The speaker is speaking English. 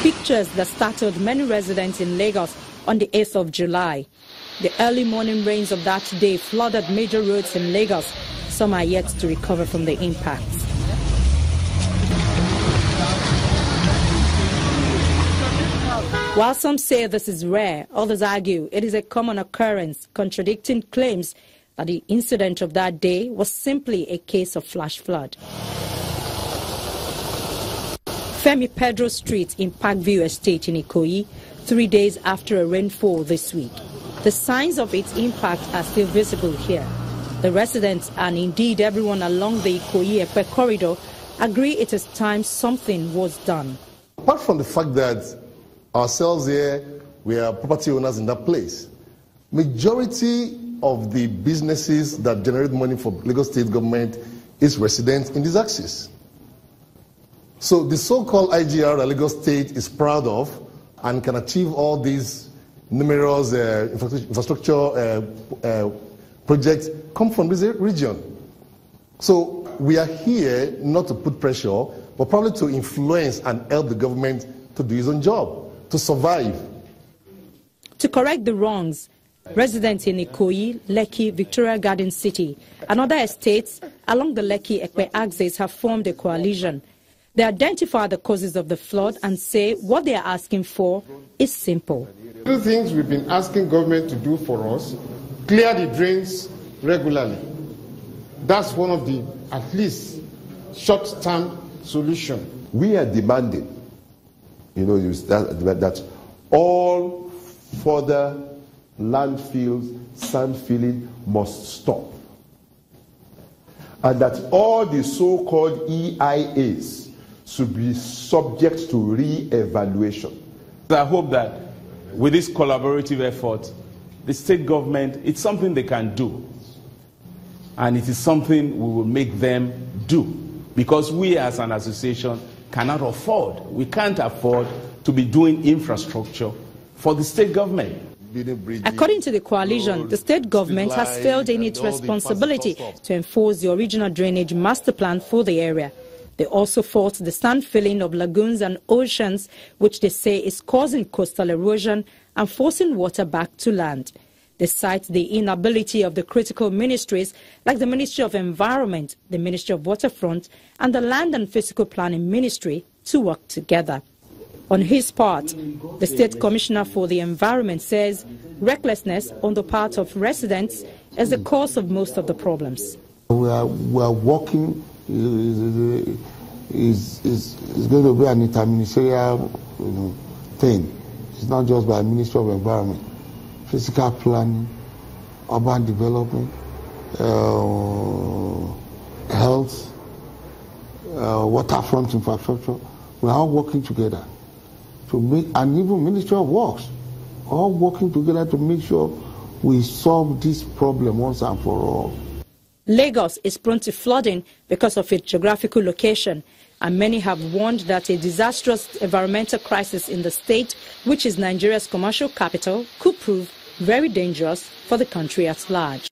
pictures that startled many residents in Lagos on the 8th of July. The early morning rains of that day flooded major roads in Lagos. Some are yet to recover from the impacts. While some say this is rare, others argue it is a common occurrence, contradicting claims that the incident of that day was simply a case of flash flood. Femi Pedro Street in Parkview Estate in Ikoyi, 3 days after a rainfall this week. The signs of its impact are still visible here. The residents and indeed everyone along the Ikoyi-Epe corridor agree it is time something was done. Apart from the fact that ourselves here, we are property owners in that place, majority of the businesses that generate money for Lagos State government is resident in this axis. So the so-called IGR that Lagos State is proud of and can achieve all these numerous infrastructure projects come from this region. So we are here not to put pressure, but probably to influence and help the government to do its own job, to survive. To correct the wrongs, residents in Ikoyi, Lekki, Victoria Garden City, and other estates along the Lekki-Epe axis have formed a coalition. They identify the causes of the flood and say what they are asking for is simple. Two things we've been asking government to do for us: clear the drains regularly. That's one of the, at least, short-term solution. We are demanding, that all further landfills, sand filling must stop. And that all the so-called EIAs should be subject to re-evaluation. I hope that with this collaborative effort, the state government, it's something they can do. And it is something we will make them do. Because we as an association cannot afford, we can't afford to be doing infrastructure for the state government. According to the coalition, the state government has failed in its responsibility to enforce the original drainage master plan for the area. They also fault the sand filling of lagoons and oceans, which they say is causing coastal erosion and forcing water back to land. They cite the inability of the critical ministries like the Ministry of Environment, the Ministry of Waterfront, and the Land and Physical Planning Ministry to work together. On his part, the State Commissioner for the Environment says recklessness on the part of residents is the cause of most of the problems. We are working, is going to be an interministerial thing. It's not just by Ministry of Environment, physical planning, urban development, health, waterfront infrastructure. We are all working together to make, and even Ministry of Works, all working together to make sure we solve this problem once and for all. Lagos is prone to flooding because of its geographical location, and many have warned that a disastrous environmental crisis in the state, which is Nigeria's commercial capital, could prove very dangerous for the country at large.